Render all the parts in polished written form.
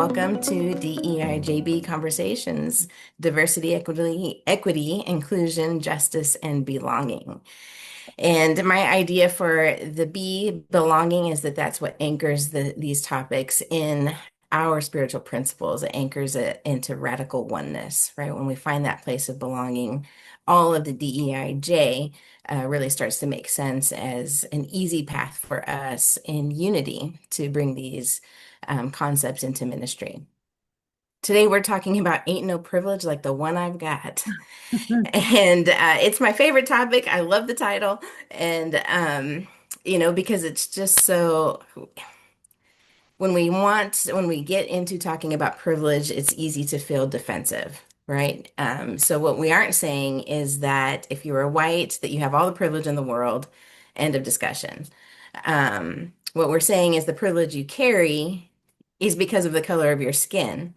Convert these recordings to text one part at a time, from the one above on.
Welcome to DEIJB Conversations, Diversity, Equity, Inclusion, Justice, and Belonging. And my idea for the B, belonging, is that that's what anchors these topics in our spiritual principles. It anchors it into radical oneness, right? When we find that place of belonging, all of the DEIJ really starts to make sense as an easy path for us in unity to bring these concepts into ministry. Today, we're talking about Ain't No Privilege Like the One I've Got. And it's my favorite topic. I love the title. And, because it's just so, when we get into talking about privilege, it's easy to feel defensive, right? So what we aren't saying is that if you are white, that you have all the privilege in the world, end of discussion. What we're saying is the privilege you carry is because of the color of your skin.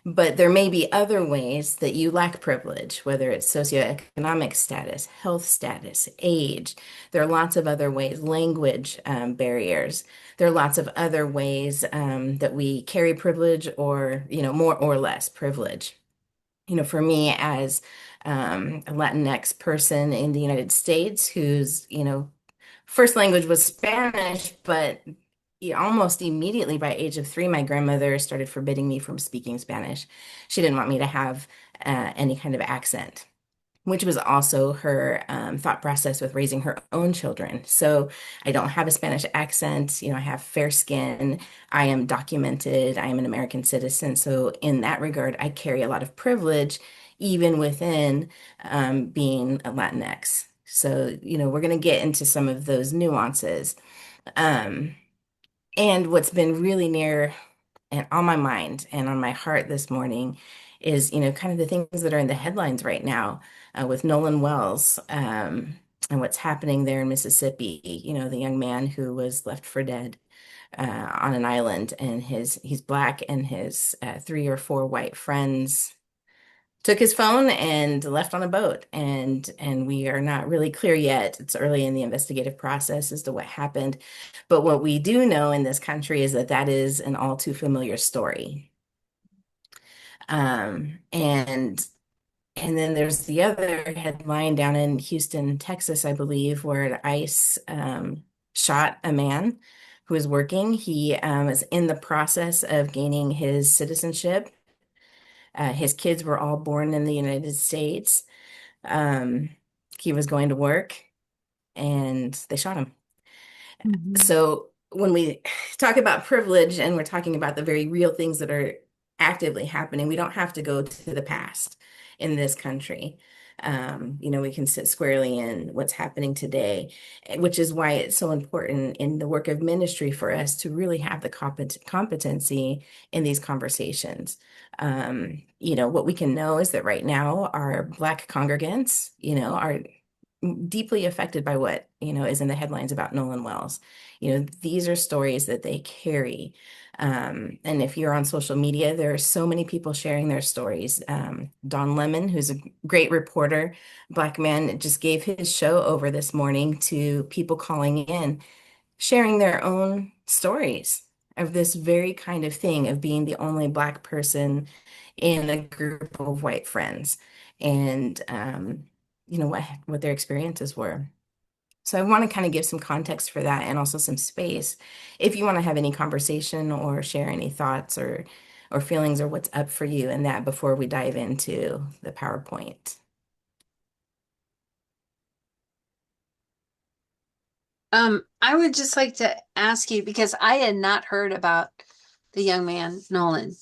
But there may be other ways that you lack privilege, whether it's socioeconomic status, health status, age. There are lots of other ways, language barriers. There are lots of other ways that we carry privilege or, more or less privilege. For me as a Latinx person in the United States whose, first language was Spanish, but almost immediately by age of 3, my grandmother started forbidding me from speaking Spanish. She didn't want me to have any kind of accent, which was also her thought process with raising her own children. So I don't have a Spanish accent. I have fair skin. I am documented. I am an American citizen. So in that regard, I carry a lot of privilege, even within being a Latinx. So, we're going to get into some of those nuances. Um, and what's been really near and on my mind and on my heart this morning is, kind of the things that are in the headlines right now with Nolan Wells and what's happening there in Mississippi. The young man who was left for dead on an island, and he's Black, and his 3 or 4 white friends took his phone and left on a boat, and we are not really clear yet. It's early in the investigative process as to what happened, but what we do know in this country is that that is an all too familiar story. And then there's the other headline down in Houston, Texas, I believe, where ICE shot a man who was working. He is in the process of gaining his citizenship. His kids were all born in the United States. Um, he was going to work and they shot him. Mhm. So when we talk about privilege and we're talking about the very real things that are actively happening, we don't have to go to the past in this country. We can sit squarely in what's happening today, which is why it's so important in the work of ministry for us to really have the competency in these conversations. What we can know is that right now our Black congregants, are deeply affected by what, is in the headlines about Nolan Wells. These are stories that they carry. And if you're on social media, there are so many people sharing their stories. Don Lemon, who's a great reporter, Black man, just gave his show over this morning to people calling in, sharing their own stories of this very kind of thing, of being the only Black person in a group of white friends, and what their experiences were. So I want to kind of give some context for that and also some space if you want to have any conversation or share any thoughts or feelings or what's up for you in that before we dive into the PowerPoint. I would just like to ask you because I had not heard about the young man, Nolan.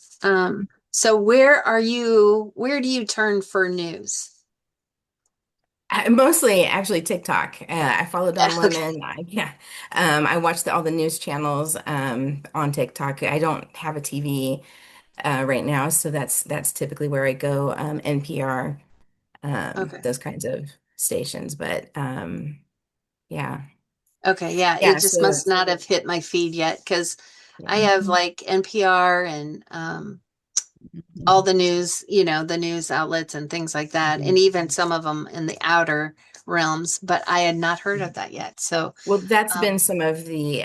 So where do you turn for news? Mostly actually TikTok. I follow Don Okay. Lemon. Yeah. I watch all the news channels on TikTok. I don't have a TV right now, so that's typically where I go. NPR, Okay. those kinds of stations. But yeah, Okay, yeah, it yeah. just So must not have hit my feed yet because I yeah. have like NPR and all Mhm. the news, the news outlets and things like that, and Mhm. even some of them in the outer realms, but I had not heard of that yet. So, Well, that's been um, some of the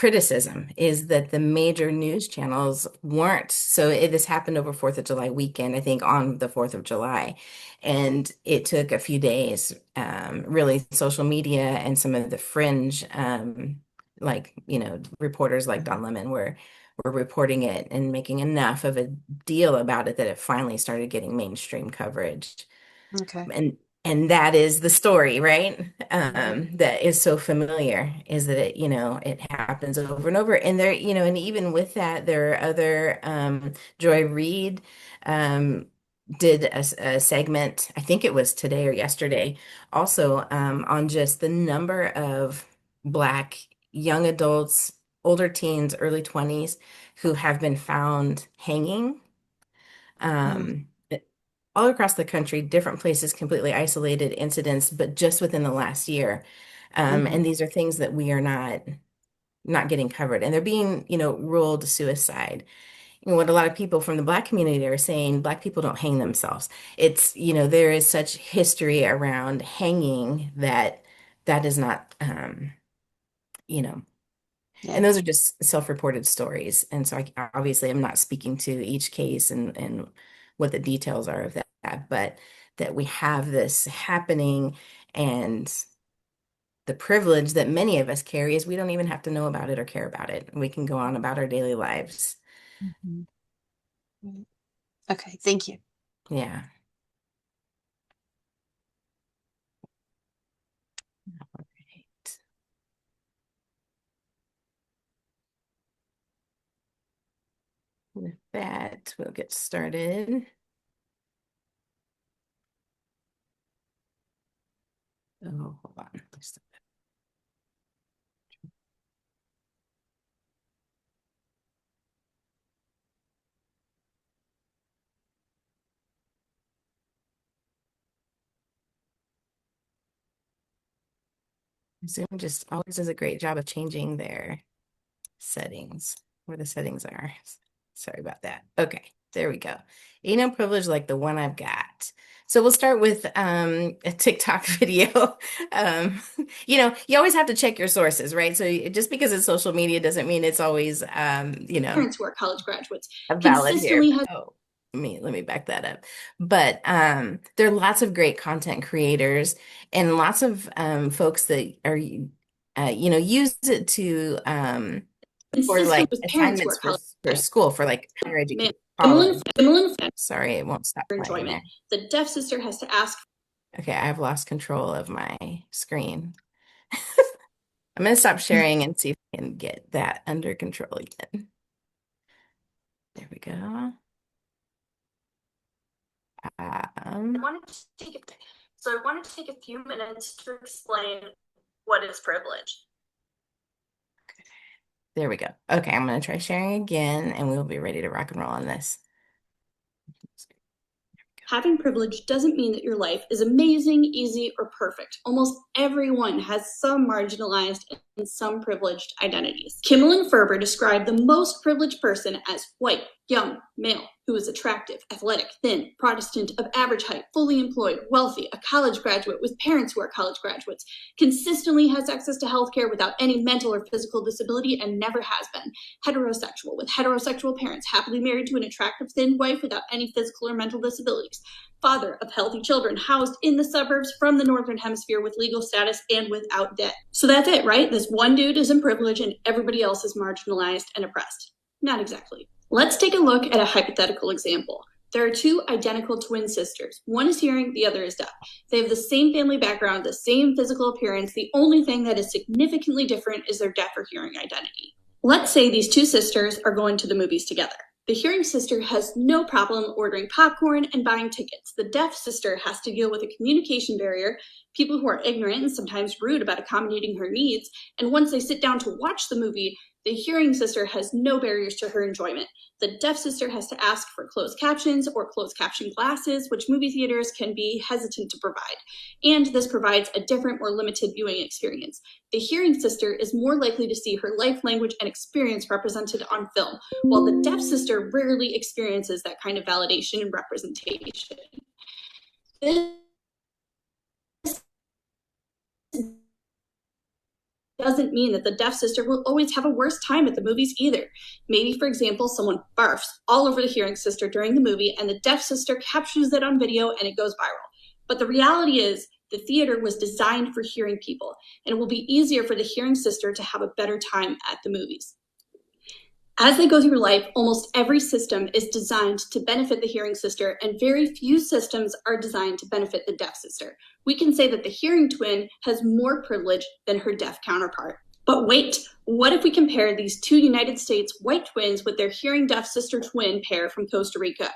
criticism is that the major news channels weren't. This happened over 4th of July weekend, I think on the 4th of July. And it took a few days, really social media and some of the fringe, like, reporters like Don Lemon were reporting it and making enough of a deal about it that it finally started getting mainstream coverage. Okay. And that is the story, right? Mhm. That is so familiar, is that it happens over and over. And there, and even with that, there are other, Joy Reid um, did a segment, I think it was today or yesterday, also on just the number of Black young adults, older teens, early 20s who have been found hanging. Mm. Um, all across the country, different places, completely isolated incidents, but just within the last year. Mhm. And these are things that we are not getting covered, and they're being, ruled suicide. What a lot of people from the Black community are saying, Black people don't hang themselves. It's, there is such history around hanging that that is not, you know, and Yeah. those are just self-reported stories. And so obviously I'm not speaking to each case and what the details are of that, but that we have this happening, and the privilege that many of us carry is we don't even have to know about it or care about it. We can go on about our daily lives. Mhm. Mm. Okay, thank you. Yeah. All right. With that, we'll get started. Oh, hold on. Zoom just always does a great job of changing their settings, where the settings are. Sorry about that. Okay, there we go. Privilege like the one I've got. So we'll start with a TikTok video. Um, you always have to check your sources, right? So just because it's social media doesn't mean it's always Parents who are college graduates valid here. consistently has Oh, let me back that up. But there are lots of great content creators and lots of folks that are use it to for consistent like with parents who are assignments college for graduates. school, for like higher education, Similar, college. similar Sorry, it won't stop for playing enjoyment. there. The deaf sister has to ask. Okay, I've lost control of my screen. I'm gonna stop sharing and see if I can get that under control again. There we go. I wanted to take it. So I wanted to take a few minutes to explain what is privilege. There we go. Okay, I'm gonna try sharing again and we'll be ready to rock and roll on this. Having privilege doesn't mean that your life is amazing, easy, or perfect. Almost everyone has some marginalized and some privileged identities. Kimmel and Ferber describe the most privileged person as white, young, male, who is attractive, athletic, thin, Protestant, of average height, fully employed, wealthy, a college graduate with parents who are college graduates, consistently has access to healthcare without any mental or physical disability and never has been, heterosexual, with heterosexual parents, happily married to an attractive, thin wife without any physical or mental disabilities, father of healthy children, housed in the suburbs from the Northern Hemisphere with legal status and without debt. So that's it, right? This one dude is in privilege and everybody else is marginalized and oppressed. Not exactly. Let's take a look at a hypothetical example. There are two identical twin sisters. One is hearing, the other is deaf. They have the same family background, the same physical appearance. The only thing that is significantly different is their deaf or hearing identity. Let's say these two sisters are going to the movies together. The hearing sister has no problem ordering popcorn and buying tickets. The deaf sister has to deal with a communication barrier, people who are ignorant and sometimes rude about accommodating her needs, and once they sit down to watch the movie, the hearing sister has no barriers to her enjoyment. The deaf sister has to ask for closed captions or closed caption glasses, which movie theaters can be hesitant to provide. And this provides a different, more limited viewing experience. The hearing sister is more likely to see her life, language, and experience represented on film, while the deaf sister rarely experiences that kind of validation and representation. This doesn't mean that the deaf sister will always have a worse time at the movies either. Maybe, for example, someone barfs all over the hearing sister during the movie and the deaf sister captures it on video and it goes viral. But the reality is the theater was designed for hearing people, and it will be easier for the hearing sister to have a better time at the movies. As they go through life, almost every system is designed to benefit the hearing sister, and very few systems are designed to benefit the deaf sister. We can say that the hearing twin has more privilege than her deaf counterpart. But wait, what if we compare these two United States white twins with their hearing deaf sister twin pair from Costa Rica?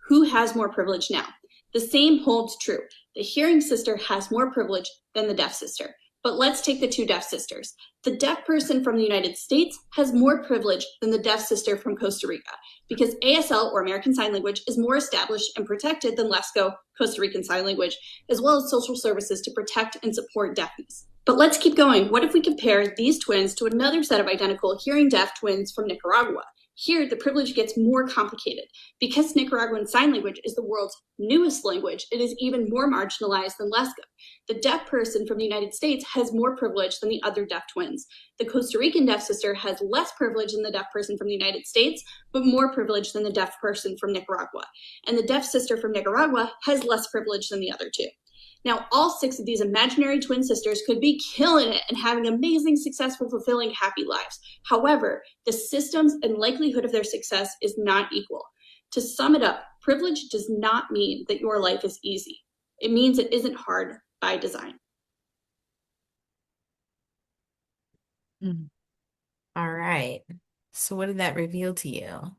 Who has more privilege now? The same holds true. The hearing sister has more privilege than the deaf sister. But let's take the two deaf sisters. The deaf person from the United States has more privilege than the deaf sister from Costa Rica because ASL, or American Sign Language, is more established and protected than LESCO, Costa Rican Sign Language, as well as social services to protect and support deafness. But let's keep going. What if we compare these twins to another set of identical hearing deaf twins from Nicaragua? Here, the privilege gets more complicated. Because Nicaraguan Sign Language is the world's newest language, it is even more marginalized than LESCO. The deaf person from the United States has more privilege than the other deaf twins. The Costa Rican deaf sister has less privilege than the deaf person from the United States, but more privilege than the deaf person from Nicaragua. And the deaf sister from Nicaragua has less privilege than the other two. Now, all 6 of these imaginary twin sisters could be killing it and having amazing, successful, fulfilling, happy lives. However, the systems and likelihood of their success is not equal. To sum it up, privilege does not mean that your life is easy. It means it isn't hard by design. All right. So what did that reveal to you?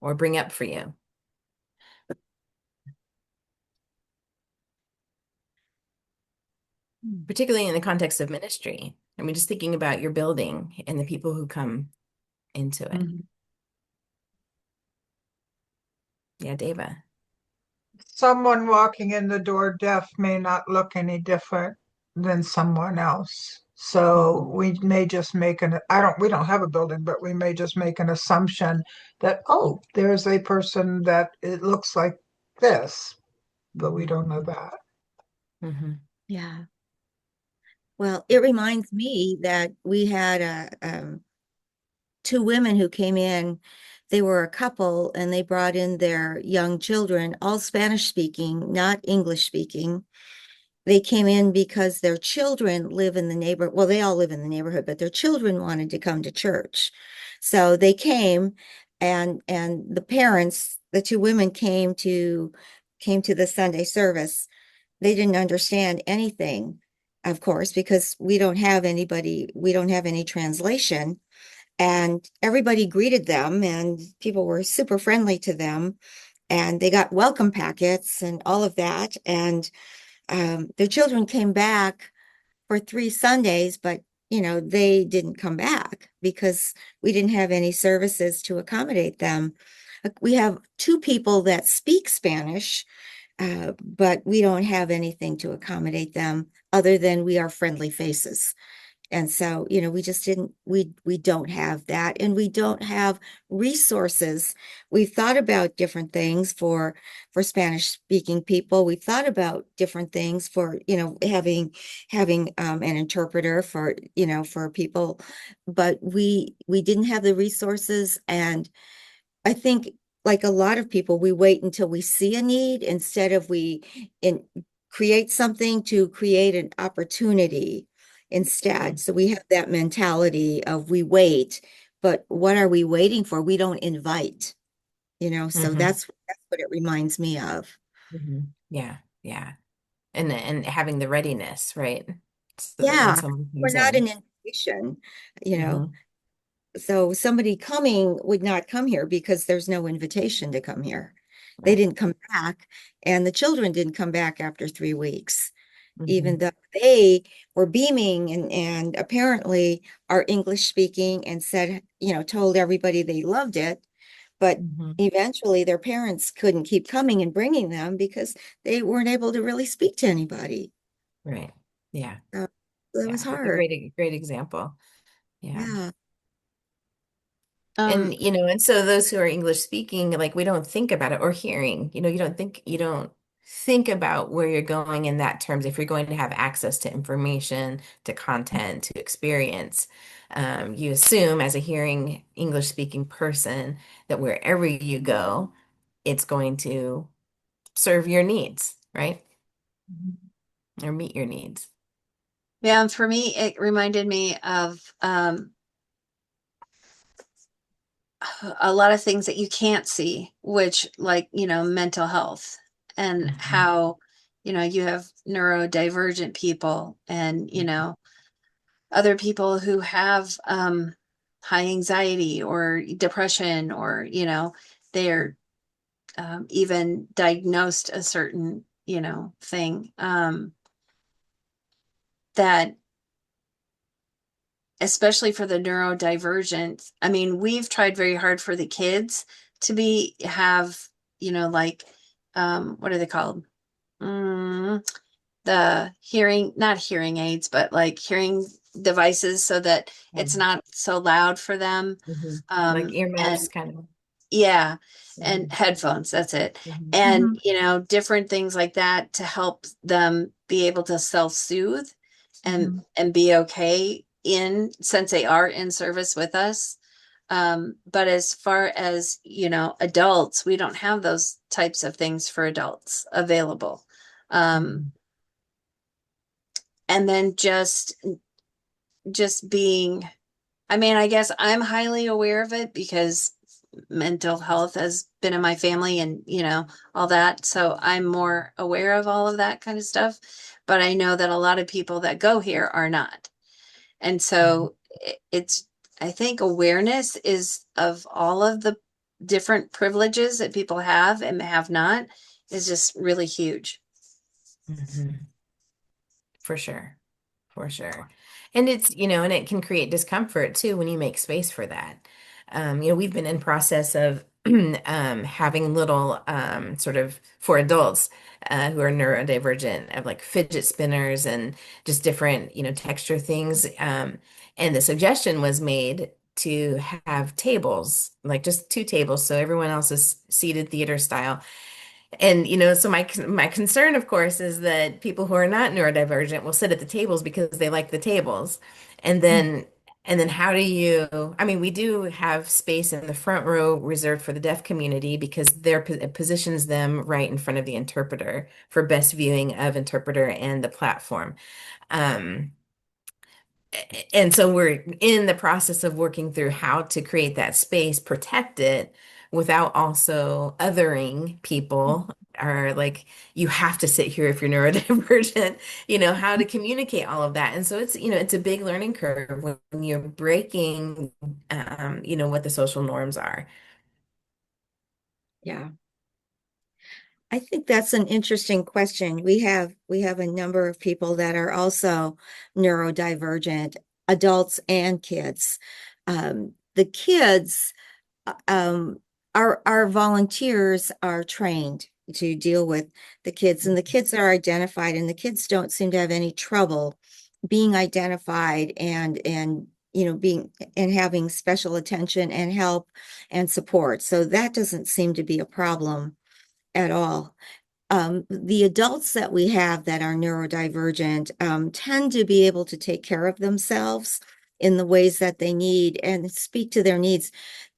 Or bring up for you? Particularly in the context of ministry. I mean, just thinking about your building and the people who come into it. Yeah, Deva. Someone walking in the door deaf may not look any different than someone else. So we may just make we don't have a building, but we may just make an assumption that, oh, there's a person that it looks like this, but we don't know that. Yeah. Well, it reminds me that we had two women who came in. They were a couple and they brought in their young children, all Spanish speaking, not English speaking. They came in because their children live in the neighborhood. Well, they all live in the neighborhood, but their children wanted to come to church. So they came and the parents, the two women came to the Sunday service. They didn't understand anything, of course, because we don't have any translation. And everybody greeted them and people were super friendly to them. And they got welcome packets and all of that. And their children came back for 3 Sundays, but they didn't come back because we didn't have any services to accommodate them. We have 2 people that speak Spanish, but we don't have anything to accommodate them other than we are friendly faces. And so, we just we don't have that, and we don't have resources. We've thought about different things for Spanish speaking people. We've thought about different things for, having an interpreter for, for people, but we didn't have the resources. And I think, like a lot of people, we wait until we see a need instead of create something to create an opportunity instead. So we have that mentality of we wait, but what are we waiting for? We don't invite, so that's what it reminds me of. Yeah, yeah. And having the readiness, right? So Yeah, we're not in. an invitation, So somebody coming would not come here because there's no invitation to come here. They Right. didn't come back, and the children didn't come back after 3 weeks. Even though they were beaming and apparently are English speaking and said, told everybody they loved it. But eventually their parents couldn't keep coming and bringing them because they weren't able to really speak to anybody. Right. Yeah. So that was That's a hard. great example. Yeah. Yeah. And, and so those who are English speaking, like we don't think about it, or hearing, you don't think, think about where you're going in that terms. If you're going to have access to information, to content, to experience, you assume as a hearing English speaking person that wherever you go, it's going to serve your needs, right? Or meet your needs. Yeah, and for me, it reminded me of a lot of things that you can't see, which like, mental health and Mhm. how, you have neurodivergent people and, other people who have high anxiety or depression or, they're even diagnosed a certain, thing that especially for the neurodivergent. I mean, we've tried very hard for the kids to have, like, what are they called? Mm, the not hearing aids, but like hearing devices so that it's Mhm. not so loud for them. Mhm. Like And earmuffs, kind of. yeah, and Mhm. headphones, that's it. Mhm. And, Mhm. different things like that to help them be able to self-soothe and Mhm. be okay since they are in service with us. But as far as, adults, we don't have those types of things for adults available. Um, Mhm. and then just being, I mean, I guess I'm highly aware of it because mental health has been in my family and, all that. So I'm more aware of all of that kind of stuff. But I know that a lot of people that go here are not. And Mhm. so I think awareness is of all of the different privileges that people have and have not is just really huge. Mhm. For sure. For sure. And and it can create discomfort too when you make space for that. We've been in process of having little sort of for adults who are neurodivergent of like fidget spinners and just different, texture things. And the suggestion was made to have tables, like just two tables, so everyone else is seated theater style. And so my concern, of course, is that people who are not neurodivergent will sit at the tables because they like the tables. And then how do you, I mean, we do have space in the front row reserved for the deaf community because it positions them right in front of the interpreter for best viewing of interpreter and the platform. Um, and so we're in the process of working through how to create that space, protect it without also othering people or like you have to sit here if you're neurodivergent, how to communicate all of that. And so it's a big learning curve when you're breaking what the social norms are. Yeah. I think that's an interesting question. We have a number of people that are also neurodivergent, adults and kids. The kids, um, our volunteers are trained to deal with the kids, and the kids are identified, and the kids don't seem to have any trouble being identified and being and having special attention and help and support. So that doesn't seem to be a problem at all. The adults that we have that are neurodivergent tend to be able to take care of themselves in the ways that they need and speak to their needs.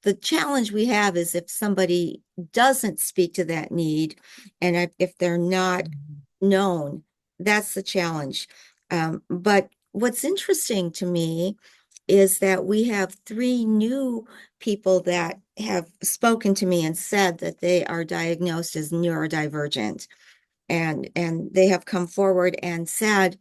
The challenge we have is if somebody doesn't speak to that need and if they're not known, that's the challenge. But what's interesting to me is that we have three new people that have spoken to me and said that they are diagnosed as neurodivergent and they have come forward and said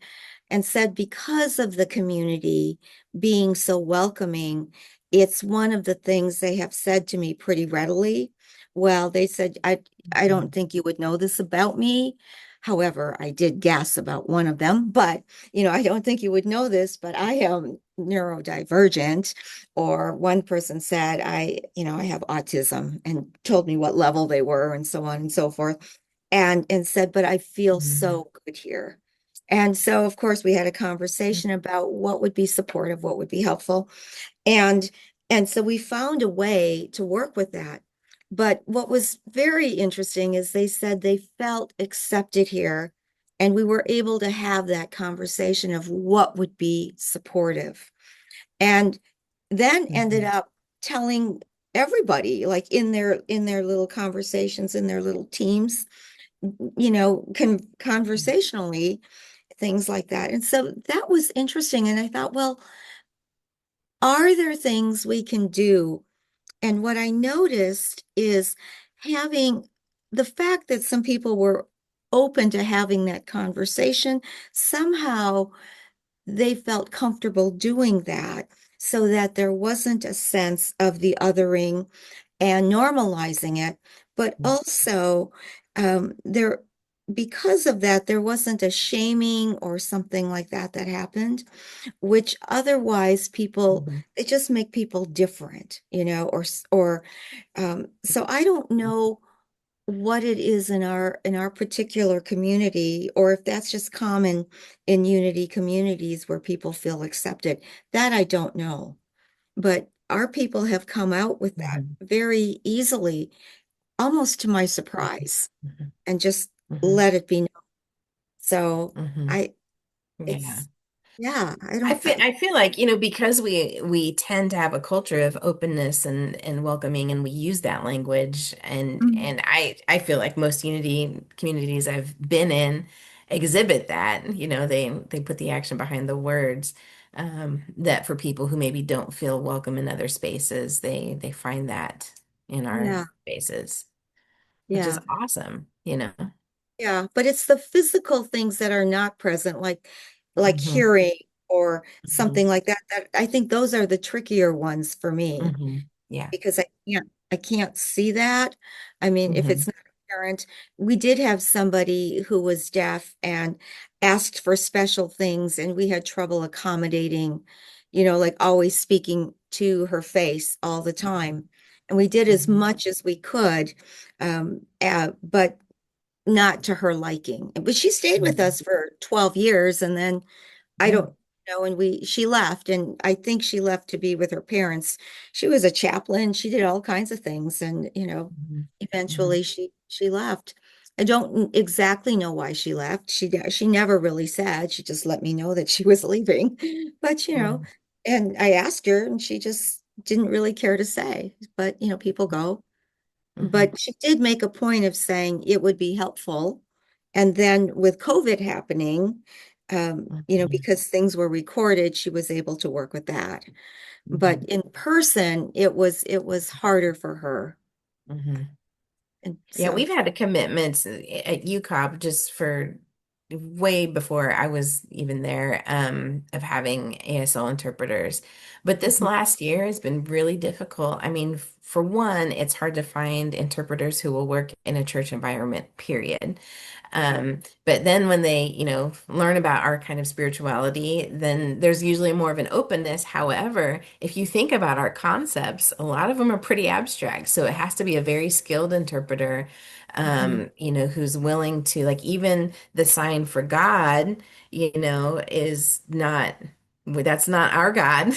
because of the community being so welcoming, it's one of the things they have said to me pretty readily. Well, they said, I don't think you would know this about me. However, I did guess about one of them, but I don't think you would know this, but I am neurodivergent. Or one person said, I have autism and told me what level they were and so on and so forth. And said, but I feel Mhm. so good here. And so, of course, we had a conversation about what would be supportive, what would be helpful. And and so we found a way to work with that. But what was very interesting is they said they felt accepted here, and we were able to have that conversation of what would be supportive. And then ended Mhm. up telling everybody, like in their little conversations, in their little teams, conversationally, things like that. And so that was interesting. And I thought, well, are there things we can do? And what I noticed is having the fact that some people were open to having that conversation, somehow they felt comfortable doing that so that there wasn't a sense of the othering and normalizing it, but also there, because of that, there wasn't a shaming or something like that that happened, which otherwise people, Mhm. it just make people different, so I don't know what it is in our particular community, or if that's just common in unity communities where people feel accepted. That I don't know. But our people have come out with that Mhm. very easily, almost to my Mhm. surprise, Mhm. and just Mhm. let it be known. So Mhm. I Yeah. it's yeah, I don't I, I feel like, because we tend to have a culture of openness and welcoming, and we use that language, mm, and I feel like most unity communities I've been in exhibit that. They put the action behind the words. That for people who maybe don't feel welcome in other spaces, they find that in our yeah, spaces, which is yeah. awesome. Yeah, but it's the physical things that are not present, like Hmm. hearing or Hmm. something like that, that I think those are the trickier ones for me Hmm. Yeah. because I can't see that. I mean, if it's Hmm. not apparent, we did have somebody who was deaf and asked for special things, and we had trouble accommodating, like always speaking to her face all the time. And we did as Hmm. much as we could, but not to her liking. But she stayed with Hmm. us for 12 years, and then I Yeah. don't know, and she left, and I think she left to be with her parents. She was a chaplain, she did all kinds of things, and Hmm. Hmm. eventually she left. I don't exactly know why she left. She never really said. She just let me know that she was leaving. But and I asked her, and she just didn't really care to say. But people go. Hmm. But she did make a point of saying it would be helpful. And then with COVID happening, Hmm. because things were recorded, she was able to work with that. But Hmm. in person, it was harder for her. Hmm. And Yeah, so, we've had a commitment at UCOB just for way before I was even there, of having ASL interpreters. But this mhm, last year has been really difficult. I mean, for one, it's hard to find interpreters who will work in a church environment, period. But then when they, learn about our kind of spirituality, then there's usually more of an openness. However, if you think about our concepts, a lot of them are pretty abstract. So it has to be a very skilled interpreter, mhm. who's willing to, like, even the sign for God, is not. That's not our God.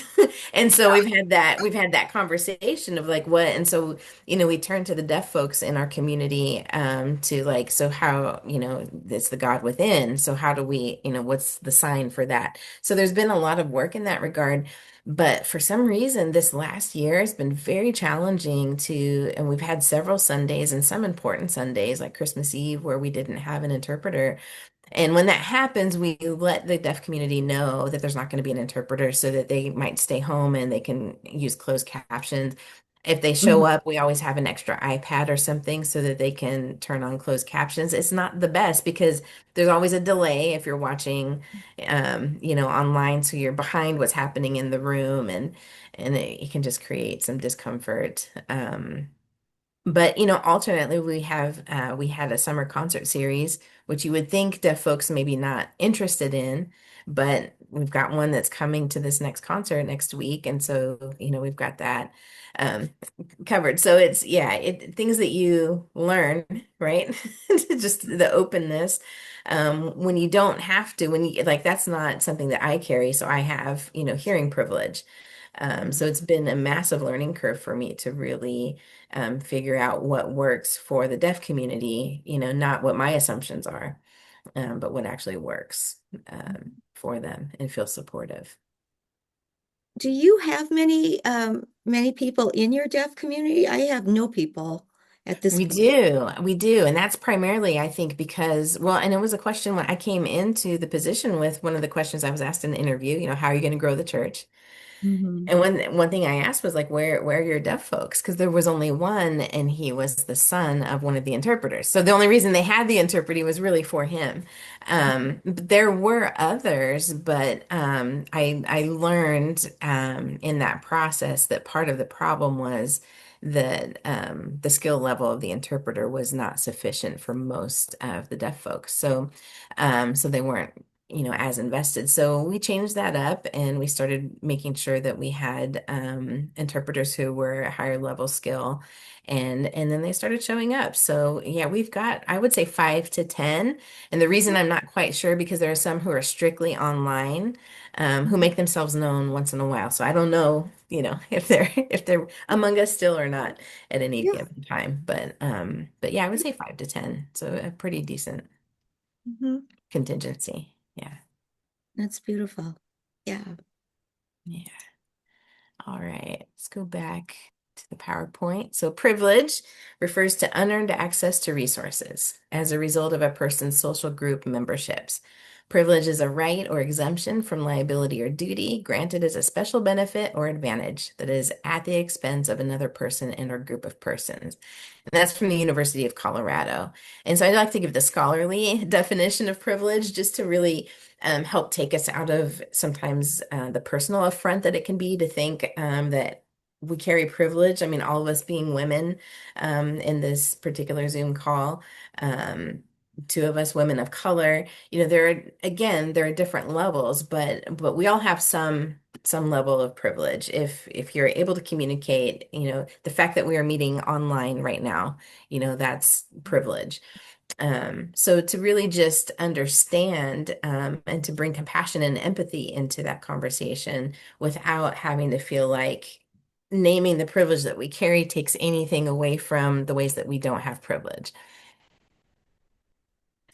And so we've had that conversation of like what, and so we turn to the deaf folks in our community, to like, so how, it's the God within. So how do we, what's the sign for that? So there's been a lot of work in that regard. But for some reason, this last year has been very challenging and we've had several Sundays and some important Sundays like Christmas Eve where we didn't have an interpreter. And when that happens, we let the deaf community know that there's not going to be an interpreter so that they might stay home and they can use closed captions. If they show Mhm. up, we always have an extra iPad or something so that they can turn on closed captions. It's not the best because there's always a delay if you're watching, online, so you're behind what's happening in the room, and it can just create some discomfort. But alternately, we had a summer concert series, which you would think deaf folks maybe not interested in, but we've got one that's coming to this next concert next week, and so we've got that um, covered. So it's, yeah, things that you learn, right? Just the openness, when you don't have to, when you like, that's not something that I carry, so I have hearing privilege. So it's been a massive learning curve for me to really figure out what works for the deaf community, not what my assumptions are, but what actually works for them and feel supportive. Do you have many people in your deaf community? I have no people at this We point. do, we do. And that's primarily, I think, because, well, and it was a question when I came into the position with one of the questions I was asked in the interview, how are you going to grow the church? Mhm. And one thing I asked was like, where are your deaf folks? Because there was only one, and he was the son of one of the interpreters. So the only reason they had the interpreting was really for him. But there were others, but I learned in that process that part of the problem was that the skill level of the interpreter was not sufficient for most of the deaf folks. So they weren't as invested. So we changed that up and we started making sure that we had interpreters who were a higher level skill. And then they started showing up. So yeah, we've got, I would say 5 to 10. And the reason I'm not quite sure because there are some who are strictly online, who make themselves known once in a while. So I don't know, if they're among us still or not at any Yeah. given time. But yeah, I would say 5 to 10. So a pretty decent Mhm. contingency. Yeah. That's beautiful. Yeah. Yeah. All right. Let's go back to the PowerPoint. So privilege refers to unearned access to resources as a result of a person's social group memberships. Privilege is a right or exemption from liability or duty granted as a special benefit or advantage that is at the expense of another person and or group of persons. And that's from the University of Colorado. And so I'd like to give the scholarly definition of privilege just to really help take us out of sometimes the personal affront that it can be to think that we carry privilege. I mean, all of us being women in this particular Zoom call, two of us women of color, there are different levels, but we all have some level of privilege. If you're able to communicate, the fact that we are meeting online right now, that's privilege. So to really just understand and to bring compassion and empathy into that conversation without having to feel like naming the privilege that we carry takes anything away from the ways that we don't have privilege.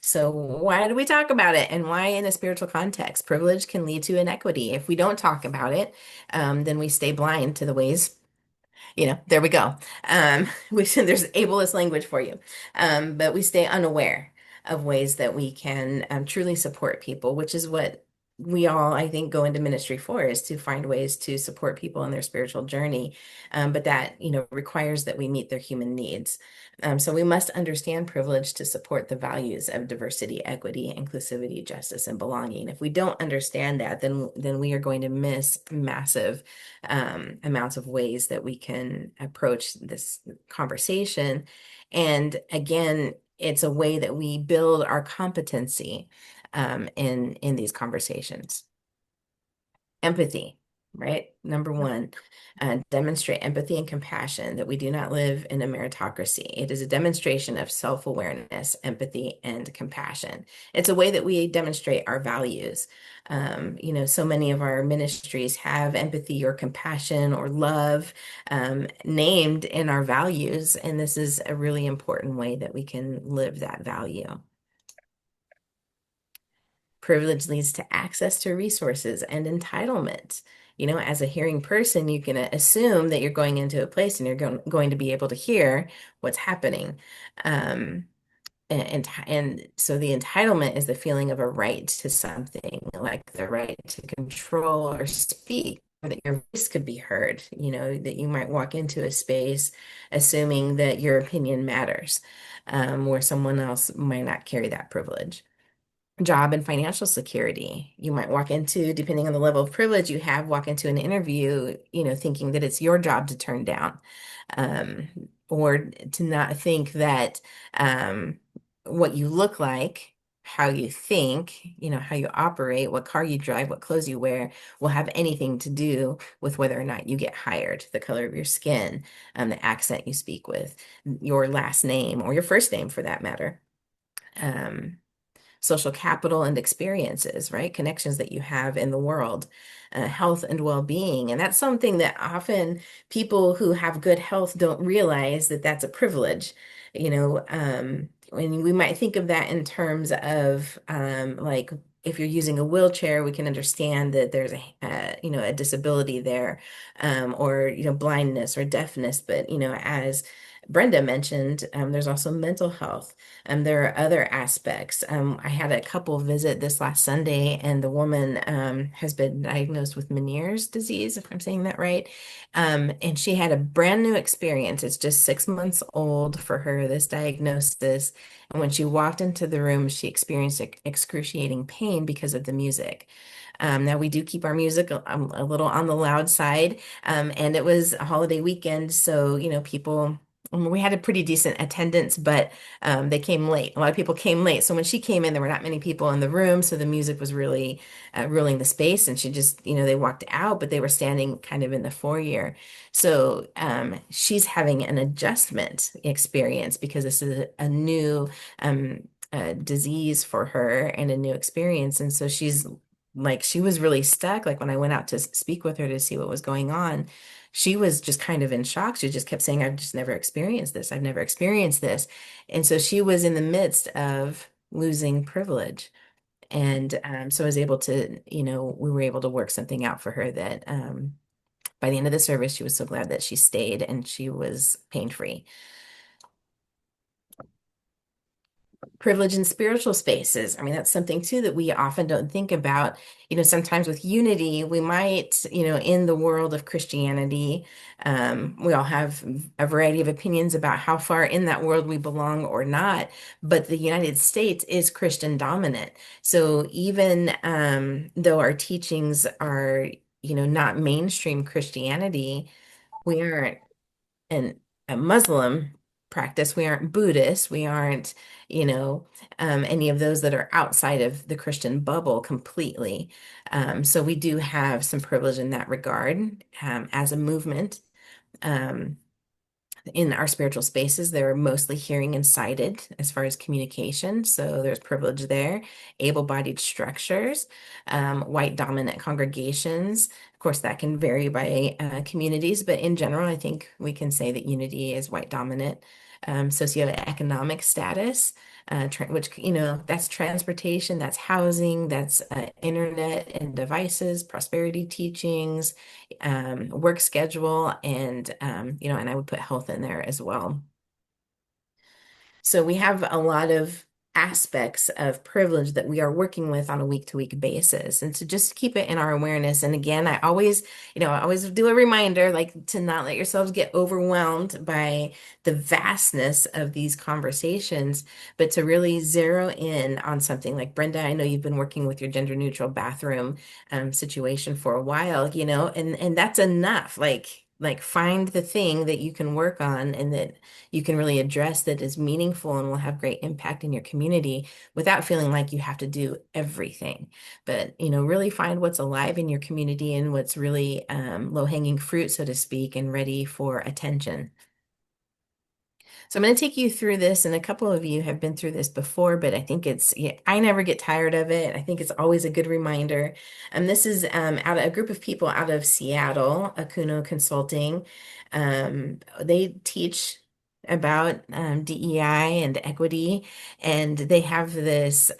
So why do we talk about it and why in a spiritual context? Privilege can lead to inequity. If we don't talk about it, then we stay blind to the ways there we go. There's ableist language for you. But we stay unaware of ways that we can truly support people, which is what we all, I think, go into ministry for, is to find ways to support people in their spiritual journey. But that, requires that we meet their human needs. So we must understand privilege to support the values of diversity, equity, inclusivity, justice, and belonging. If we don't understand that, then we are going to miss massive amounts of ways that we can approach this conversation. And again, it's a way that we build our competency in these conversations. Empathy, right? Number one, demonstrate empathy and compassion, that we do not live in a meritocracy. It is a demonstration of self-awareness, empathy, and compassion. It's a way that we demonstrate our values. So many of our ministries have empathy or compassion or love named in our values, and this is a really important way that we can live that value. Privilege leads to access to resources and entitlement. As a hearing person, you can assume that you're going into a place and you're going to be able to hear what's happening. And so the entitlement is the feeling of a right to something, like the right to control or speak, or that your voice could be heard, that you might walk into a space assuming that your opinion matters, where someone else might not carry that privilege. Job and financial security. You might walk into, depending on the level of privilege you have, walk into an interview, thinking that it's your job to turn down, or to not think that what you look like, how you think, how you operate, what car you drive, what clothes you wear will have anything to do with whether or not you get hired, the color of your skin, the accent you speak with, your last name or your first name for that matter. Um, social capital and experiences, right? Connections that you have in the world, health and well-being. And that's something that often people who have good health don't realize that that's a privilege. When we might think of that in terms of like if you're using a wheelchair, we can understand that there's a disability there, or blindness or deafness. But as Brenda mentioned, there's also mental health. There are other aspects. I had a couple visit this last Sunday, and the woman has been diagnosed with Meniere's disease, if I'm saying that right. And she had a brand new experience. It's just 6 months old for her, this diagnosis. And when she walked into the room, she experienced excruciating pain because of the music. Now we do keep our music a little on the loud side, and it was a holiday weekend, so people. We had a pretty decent attendance, but they came late. A lot of people came late. So when she came in, there were not many people in the room. So the music was really ruling the space. And she just, they walked out, but they were standing kind of in the foyer. So she's having an adjustment experience because this is a new disease for her and a new experience. And so she was really stuck. Like when I went out to speak with her to see what was going on, she was just kind of in shock. She just kept saying, I've just never experienced this. I've never experienced this. And so she was in the midst of losing privilege. And so I was able to, we were able to work something out for her that by the end of the service, she was so glad that she stayed and she was pain-free. Privilege in spiritual spaces. I mean, that's something too that we often don't think about. Sometimes with unity, we might, in the world of Christianity, we all have a variety of opinions about how far in that world we belong or not. But the United States is Christian dominant. So even though our teachings are, not mainstream Christianity, we aren't an a Muslim practice. We aren't Buddhist. We aren't, any of those that are outside of the Christian bubble completely. So we do have some privilege in that regard as a movement. Um, in our spiritual spaces, they're mostly hearing and sighted as far as communication. So there's privilege there. Able-bodied structures, white dominant congregations. Of course, that can vary by communities, but in general, I think we can say that unity is white dominant. Socioeconomic status, which, that's transportation, that's housing, that's internet and devices, prosperity teachings, work schedule, and and I would put health in there as well. So we have a lot of aspects of privilege that we are working with on a week-to-week basis. And to just keep it in our awareness. And again, I always do a reminder, like to not let yourselves get overwhelmed by the vastness of these conversations, but to really zero in on something like Brenda. I know you've been working with your gender neutral bathroom situation for a while, and that's enough. Like find the thing that you can work on and that you can really address that is meaningful and will have great impact in your community without feeling like you have to do everything. But, really find what's alive in your community and what's really low-hanging fruit, so to speak, and ready for attention. So I'm going to take you through this, and a couple of you have been through this before, but I think I never get tired of it. I think it's always a good reminder. And this is out of a group of people out of Seattle, Akuno Consulting. They teach about DEI and equity, and they have this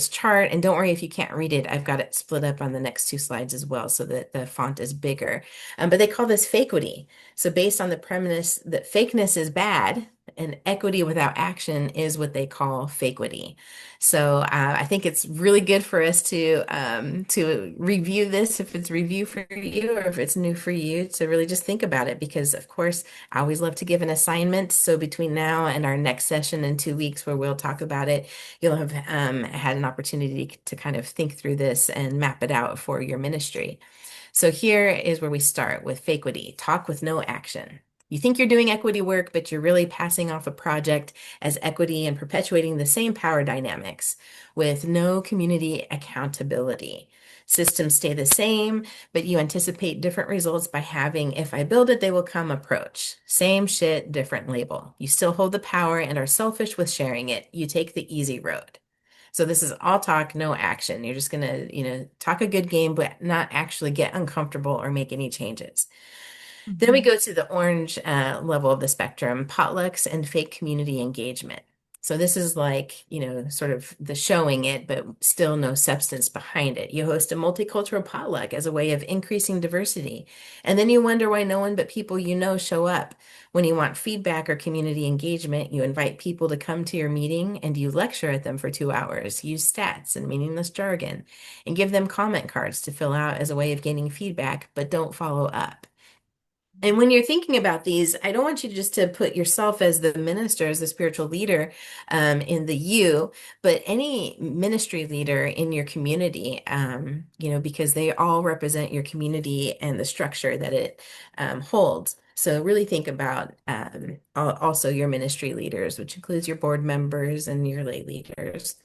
chart. And don't worry if you can't read it. I've got it split up on the next two slides as well, so that the font is bigger. But they call this fakequity. So based on the premise that fakeness is bad and equity without action is what they call fakequity. So I think it's really good for us to review this if it's review for you or if it's new for you, to really just think about it, because of course I always love to give an assignment. So between now and our next session in 2 weeks where we'll talk about it, you'll have had an opportunity to kind of think through this and map it out for your ministry. So here is where we start with fakequity, talk with no action. You think you're doing equity work, but you're really passing off a project as equity and perpetuating the same power dynamics with no community accountability. Systems stay the same, but you anticipate different results by having "if I build it, they will come" approach. Same shit, different label. You still hold the power and are selfish with sharing it. You take the easy road. So this is all talk, no action. You're just gonna, talk a good game, but not actually get uncomfortable or make any changes. Then we go to the orange level of the spectrum, potlucks and fake community engagement. So this is like, sort of the showing it, but still no substance behind it. You host a multicultural potluck as a way of increasing diversity. And then you wonder why no one but people you know show up. When you want feedback or community engagement, you invite people to come to your meeting and you lecture at them for 2 hours, use stats and meaningless jargon, and give them comment cards to fill out as a way of gaining feedback, but don't follow up. And when you're thinking about these, I don't want you just to put yourself as the minister, as the spiritual leader, in the you, but any ministry leader in your community, because they all represent your community and the structure that it holds. So really think about also your ministry leaders, which includes your board members and your lay leaders.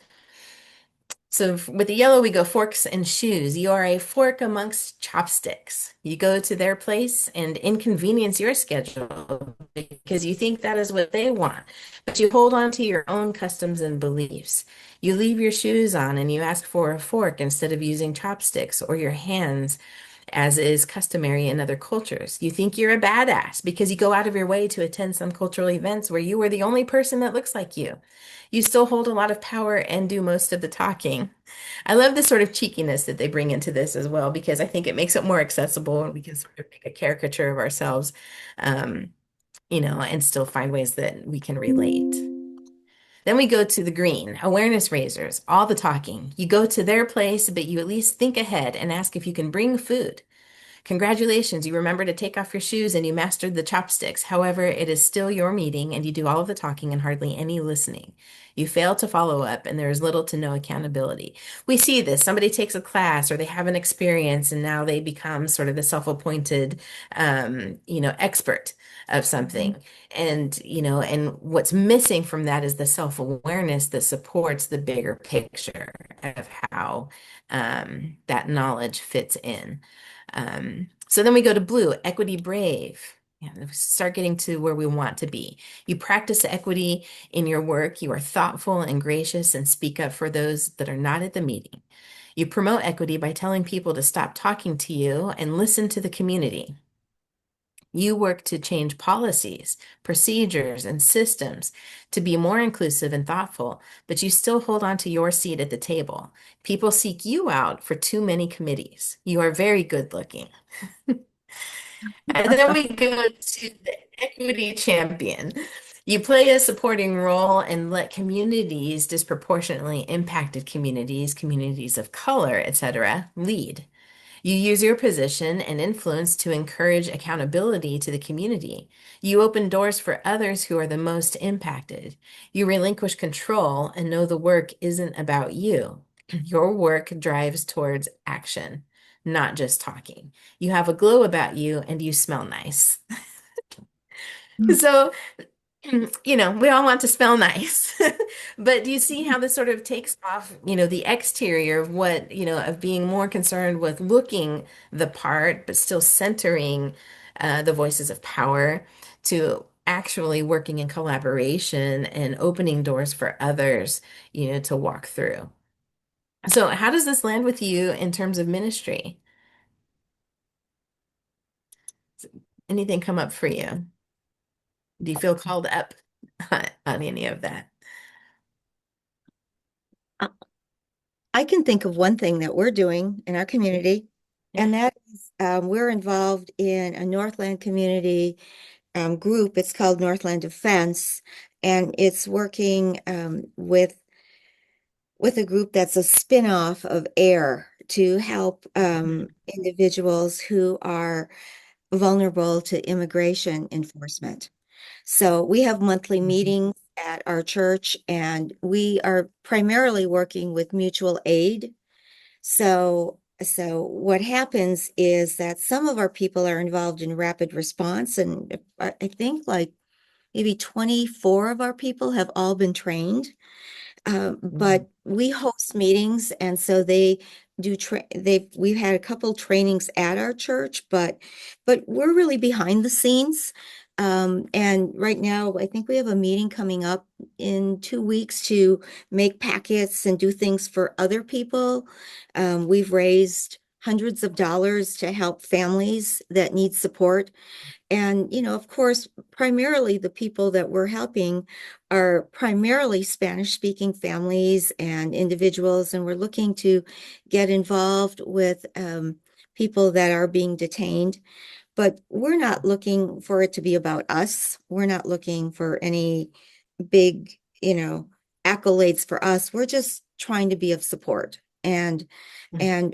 So with the yellow, we go forks and shoes. You are a fork amongst chopsticks. You go to their place and inconvenience your schedule because you think that is what they want, but you hold on to your own customs and beliefs. You leave your shoes on and you ask for a fork instead of using chopsticks or your hands, as is customary in other cultures. You think you're a badass because you go out of your way to attend some cultural events where you are the only person that looks like you. You still hold a lot of power and do most of the talking. I love the sort of cheekiness that they bring into this as well, because I think it makes it more accessible and we can sort of make a caricature of ourselves, and still find ways that we can relate. Then we go to the green, awareness raisers, all the talking. You go to their place, but you at least think ahead and ask if you can bring food. Congratulations, you remember to take off your shoes and you mastered the chopsticks. However, it is still your meeting and you do all of the talking and hardly any listening. You fail to follow up and there is little to no accountability. We see this. Somebody takes a class or they have an experience and now they become sort of the self-appointed, expert of something. And what's missing from that is the self-awareness that supports the bigger picture of how that knowledge fits in. So then we go to blue, equity brave. Yeah, we start getting to where we want to be. You practice equity in your work. You are thoughtful and gracious and speak up for those that are not at the meeting. You promote equity by telling people to stop talking to you and listen to the community. You work to change policies, procedures, and systems to be more inclusive and thoughtful, but you still hold on to your seat at the table. People seek you out for too many committees. You are very good looking. And then we go to the equity champion. You play a supporting role and let communities, disproportionately impacted communities, communities of color, etc., lead. You use your position and influence to encourage accountability to the community. You open doors for others who are the most impacted. You relinquish control and know the work isn't about you. Your work drives towards action, not just talking. You have a glow about you and you smell nice. So we all want to smell nice. But do you see how this sort of takes off, the exterior of what, of being more concerned with looking the part, but still centering the voices of power to actually working in collaboration and opening doors for others, to walk through. So how does this land with you in terms of ministry? Anything come up for you? Do you feel called up on any of that? I can think of one thing that we're doing in our community, Yeah. and that is we're involved in a Northland community group. It's called Northland Defense, and it's working with a group that's a spin-off of AIR to help individuals who are vulnerable to immigration enforcement. So we have monthly meetings at our church, and we are primarily working with mutual aid. So what happens is that some of our people are involved in rapid response, and I think like maybe 24 of our people have all been trained. But we host meetings, and so they do we've had a couple trainings at our church, but we're really behind the scenes. And right now, I think we have a meeting coming up in 2 weeks to make packets and do things for other people. We've raised hundreds of dollars to help families that need support. And, of course, primarily the people that we're helping are primarily Spanish-speaking families and individuals, and we're looking to get involved with people that are being detained. But we're not looking for it to be about us. We're not looking for any big, accolades for us. We're just trying to be of support. And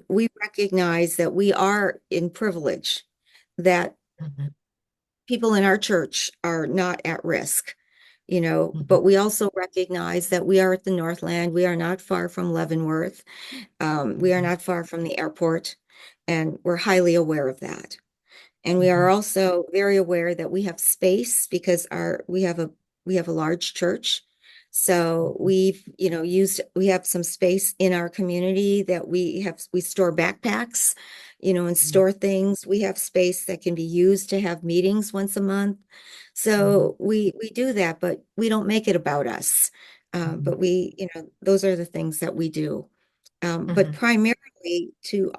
we recognize that we are in privilege, that Mhm. people in our church are not at risk, Mhm. but we also recognize that we are at the Northland. We are not far from Leavenworth. We are Mhm. not far from the airport, and we're highly aware of that. And we are Mhm. also very aware that we have space because we have a large church. So we've, we have some space in our community that we store backpacks, and Mhm. store things. We have space that can be used to have meetings once a month. Mhm. So we do that, but we don't make it about us. Mhm. But those are the things that we do. But Mhm. primarily to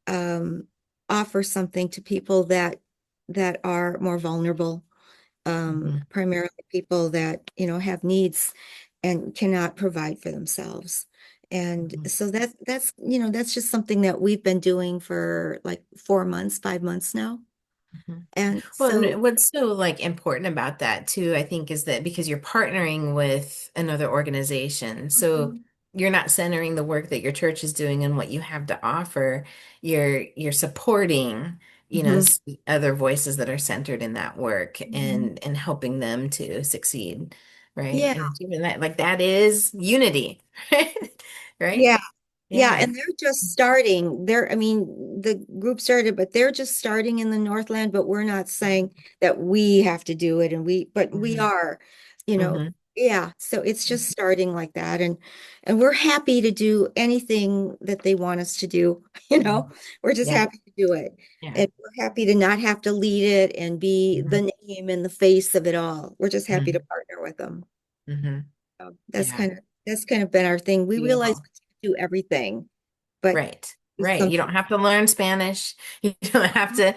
um, offer something to people that are more vulnerable, Mhm. primarily people that have needs and cannot provide for themselves. And Mhm. so that's just something that we've been doing for like 4 months, 5 months now. Mhm. And Well, so, and what's so like important about that too, I think, is that because you're partnering with another organization, so Mhm. you're not centering the work that your church is doing and what you have to offer. You're supporting, Mhm. other voices that are centered in that work Mhm. and helping them to succeed, right? Yeah, And even that, like that is unity, right? yeah. Yeah, Yeah. and they're just starting. I mean, the group started, but they're just starting in the Northland, but we're not saying that we have to do it but we Hmm. are, you know, Hmm. yeah. So it's just starting like that. And we're happy to do anything that they want us to do, you know. We're just Yeah. happy to do it. Yeah. And we're happy to not have to lead it and be Hmm. the name and the face of it all. We're just happy to Hmm. partner with them. Hmm. So Yeah. that's kind of been our thing. We realize Beautiful. we can't do everything, but Right. it's Right. You something. don't have to learn Spanish. You don't have to,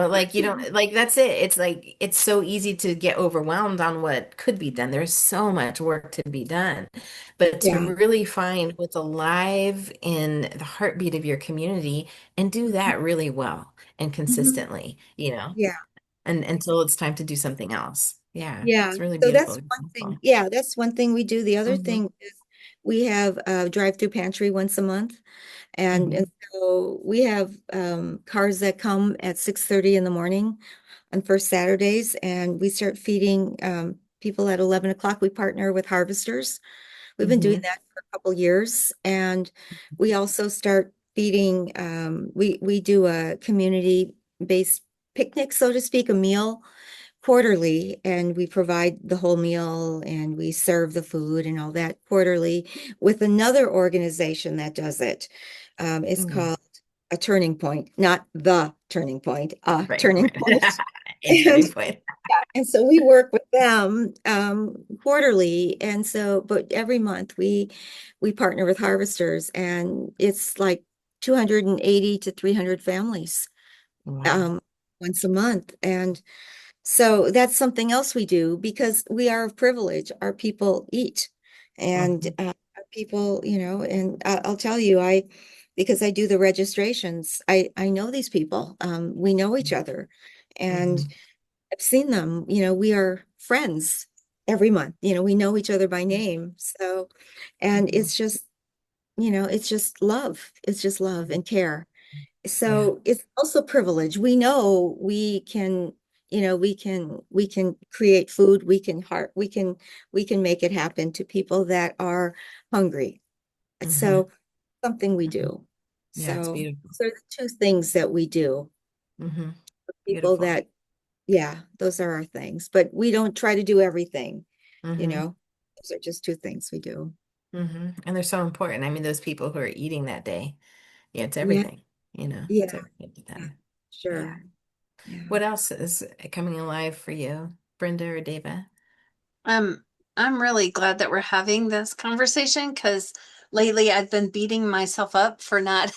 like you don't like that's it. It's like it's so easy to get overwhelmed on what could be done. There's so much work to be done. But to Yeah. really find what's alive in the heartbeat of your community and do that really well and Mhm. consistently, Yeah. and until it's time to do something else. Yeah. Yeah. It's really So that's beautiful. one thing. Beautiful. Yeah, that's one thing we do. The other Hmm. thing is we have a drive-through pantry once a month. And Hmm. so we have cars that come at 6:30 in the morning on first Saturdays, and we start feeding people at 11 o'clock. We partner with harvesters. We've been doing Hmm. that for a couple years. And we also start feeding, we do a community-based picnic, so to speak, a meal quarterly, and we provide the whole meal and we serve the food and all that quarterly with another organization that does it. It's Hmm. called a turning point, not the turning point, a Right. turning Right. point. A turning point. And so we work with them quarterly. And so, but every month we partner with harvesters, and it's like 280 to 300 families Wow. um, once a month. And so that's something else we do because we are of privilege. Our people eat, and Hmm. our people, and I'll tell you, because I do the registrations, I know these people. We know each other, and Hmm. I've seen them. We are friends every month. We know each other by name. So, and Hmm. it's just love. It's just love and care. Yeah. So it's also privilege. We know we can create food. We can make it happen to people that are hungry. Hmm. So something we Hmm. do. Yeah, it's So beautiful. those are the two things that we do. Hmm. People Beautiful. that, yeah, those are our things, but we don't try to do everything, you Hmm. know. Those are just two things we do. And they're so important. I mean, those people who are eating that day, yeah, it's Yeah, everything, yeah, it's everything to yeah, them. Yeah. sure. Yeah. What else is coming alive for you, Brenda or Dava? Um, I'm really glad that we're having this conversation because lately I've been beating myself up for not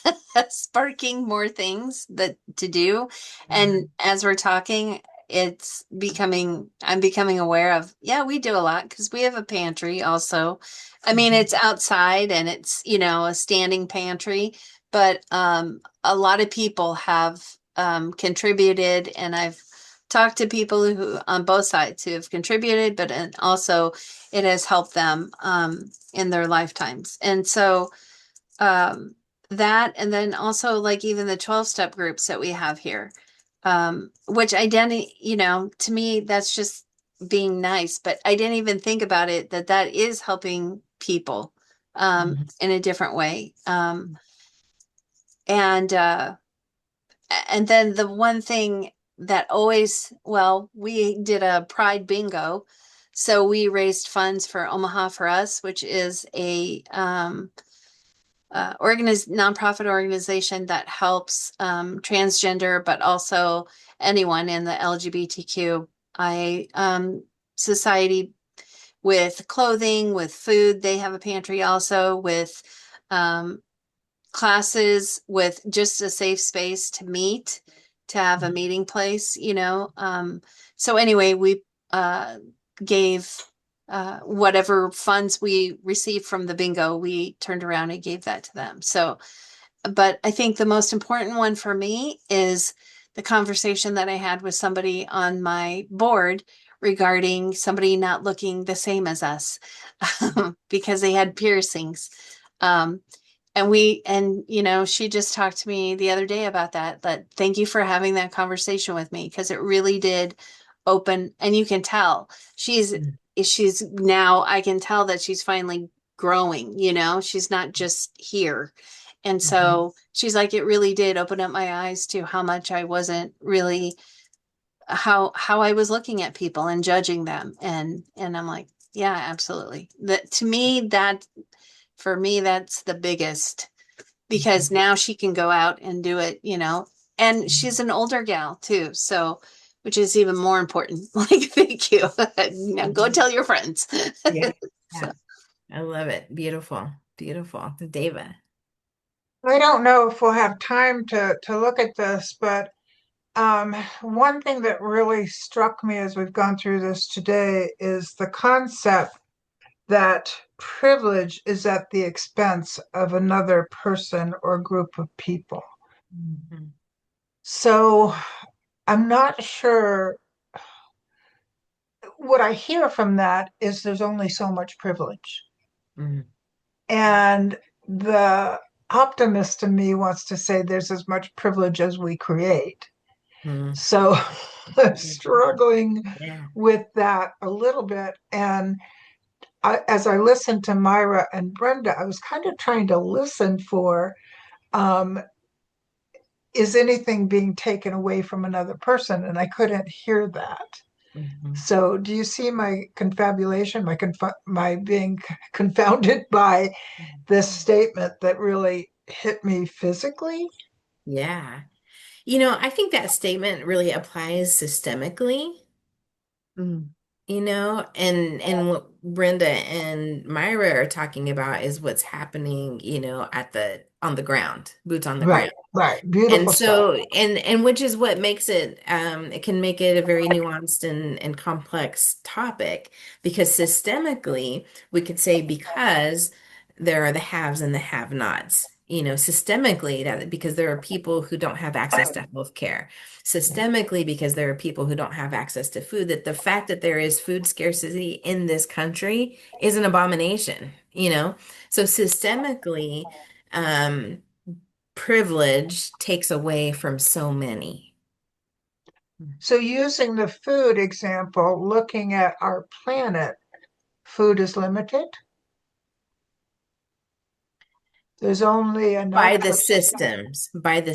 sparking more things that to do. And as we're talking, I'm becoming aware of, yeah, we do a lot because we have a pantry also. I mean, Mhm. it's outside and it's, a standing pantry, but a lot of people have contributed, and I've talked to people who on both sides who have contributed, but also it has helped them in their lifetimes. And so um, that, and then also like even the 12-step groups that we have here, which identity, to me, that's just being nice, but I didn't even think about it that that is helping people Mhm. in a different way. And and then the one thing that always, well, we did a Pride bingo. So we raised funds for Omaha for Us, which is a nonprofit organization that helps transgender, but also anyone in the LGBTQI society with clothing, with food. They have a pantry also with um, classes, with just a safe space to meet, to have a meeting place. So anyway, we uh, gave whatever funds we received from the bingo, we turned around and gave that to them. So, but I think the most important one for me is the conversation that I had with somebody on my board regarding somebody not looking the same as us because they had piercings. Um, and she just talked to me the other day about that thank you for having that conversation with me because it really did open, and you can tell she's now, I can tell that she's finally growing, she's not just here. And Mhm. so she's like, it really did open up my eyes to how much I wasn't really, how I was looking at people and judging them. And I'm like, yeah, absolutely. That to me, that for me, that's the biggest, because Mhm. now she can go out and do it. And she's an older gal too, so which is even more important. Like, thank you. Now go Mhm. tell your friends. Yeah. Yeah. So, I love it. Beautiful. Beautiful. Dava. I don't know if we'll have time to look at this, but one thing that really struck me as we've gone through this today is the concept that privilege is at the expense of another person or group of people. Mhm. So I'm not sure. What I hear from that is there's only so much privilege. Mhm. And the optimist in me wants to say there's as much privilege as we create. Mhm. So I'm struggling Yeah. with that a little bit. And as I listened to Myra and Brenda, I was kind of trying to listen for um, is anything being taken away from another person? And I couldn't hear that. Mhm. So, do you see my confabulation, my being confounded by this statement that really hit me physically? Yeah. I think that statement really applies systemically. Mm. And what Brenda and Myra are talking about is what's happening, at the on the ground, boots on the Right, ground. right. And Beautiful stuff. so, and which is what makes it, it can make it a very nuanced and complex topic because systemically, we could say because there are the haves and the have-nots. Systemically, that because there are people who don't have access to health care. Systemically, because there are people who don't have access to food, that the fact that there is food scarcity in this country is an abomination. So systemically, um, privilege takes away from so many. So, using the food example, looking at our planet, food is limited. There's only enough By for. the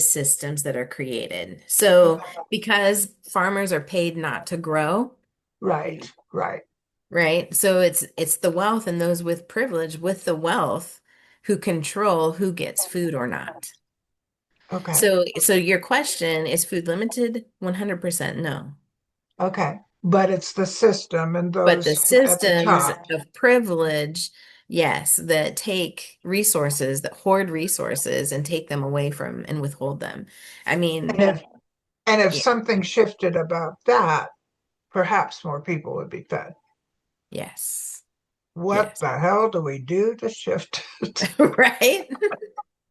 systems that are created. So because farmers are paid not to grow, Right, right. right? So it's the wealth and those with privilege with the wealth who control who gets food or not. Okay. So your question, is food limited? 100% no. Okay. But it's the system and But the those at the systems top. of privilege, yes, that take resources, that hoard resources and take them away from and withhold them. I And mean, if yeah, something shifted about that, perhaps more people would be fed. yes, What yes, the hell do we do to shift it? right?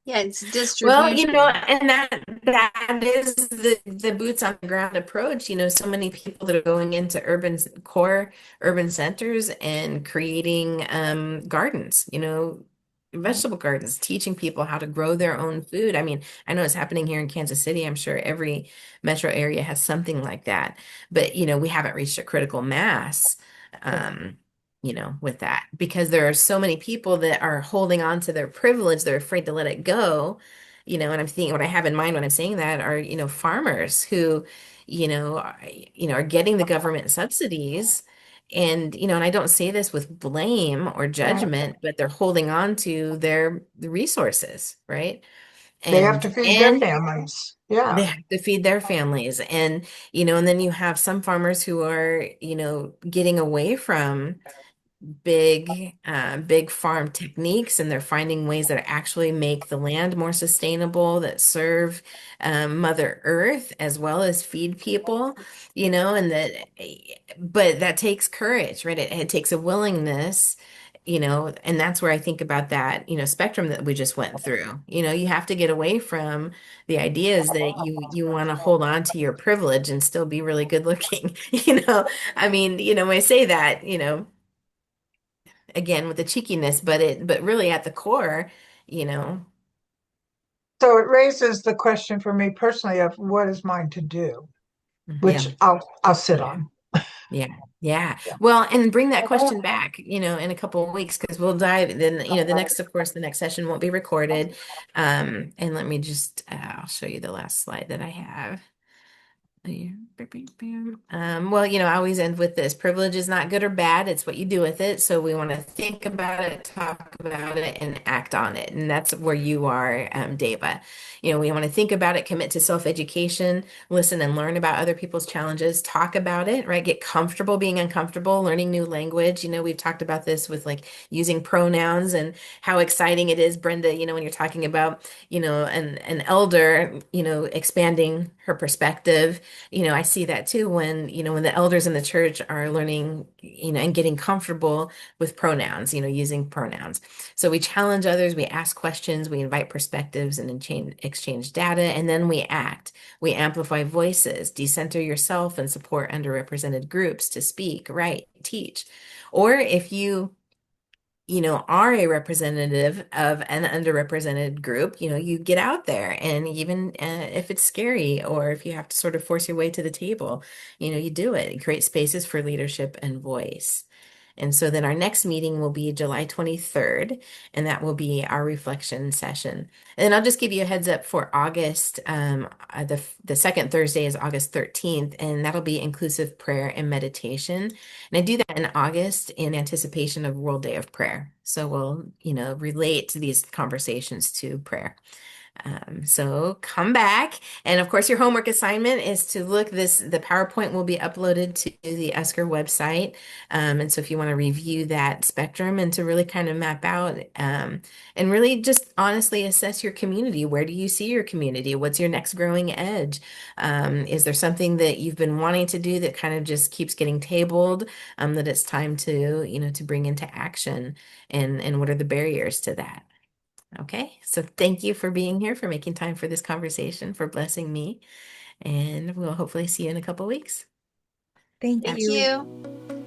Yeah, it's Well, distribution. and that is the boots on the ground approach. So many people that are going into core urban centers and creating gardens, vegetable gardens, teaching people how to grow their own food. I mean, I know it's happening here in Kansas City. I'm sure every metro area has something like that. But, we haven't reached a critical mass. Um, with that, because there are so many people that are holding on to their privilege, they're afraid to let it go, and I'm thinking what I have in mind when I'm saying that are, farmers who, are getting the government subsidies. And I don't say this with blame or Right. judgment, but they're holding on to their resources, right? They have And to feed their and families. they Yeah. have to feed their families. And then you have some farmers who are, getting away from big farm techniques, and they're finding ways that actually make the land more sustainable, that serve Mother Earth as well as feed people, and but that takes courage, right? It takes a willingness, and that's where I think about that, spectrum that we just went through. You have to get away from the ideas that you want to hold on to your privilege and still be really good looking. I mean, when I say that, again with the cheekiness, but really at the core, you know, So it raises the question for me personally of what is mine to do, which yeah, I'll sit yeah, on. yeah, yeah. Well, and bring that question back, in a couple of weeks, because we'll dive then, the next, of course, the next session won't be recorded. And let me just, I'll show you the last slide that I have. Well, I always end with this. Privilege is not good or bad. It's what you do with it. So we want to think about it, talk about it, and act on it. And that's where you are, Deva. We want to think about it, commit to self-education, listen and learn about other people's challenges, talk about it, right? Get comfortable being uncomfortable, learning new language. We've talked about this with like using pronouns and how exciting it is, Brenda, when you're talking about, an elder, expanding her perspective. I see that too when, when the elders in the church are learning, and getting comfortable with pronouns, using pronouns. So we challenge others, we ask questions, we invite perspectives and exchange data, and then we act. We amplify voices, decenter yourself, and support underrepresented groups to speak, write, teach. Or if are a representative of an underrepresented group, you get out there, and even if it's scary or if you have to sort of force your way to the table, you do it and create spaces for leadership and voice. And so then our next meeting will be July 23rd, and that will be our reflection session. And I'll just give you a heads up for August. The second Thursday is August 13th, and that'll be inclusive prayer and meditation. And I do that in August in anticipation of World Day of Prayer. So we'll, relate these conversations to prayer. So come back. And of course, your homework assignment is to the PowerPoint will be uploaded to the USCR website. And so if you want to review that spectrum and to really kind of map out, and really just honestly assess your community. Where do you see your community? What's your next growing edge? Is there something that you've been wanting to do that kind of just keeps getting tabled, that it's time to, to bring into action? And what are the barriers to that? Okay, so thank you for being here, for making time for this conversation, for blessing me, and we'll hopefully see you in a couple weeks. Thank Thank you. you.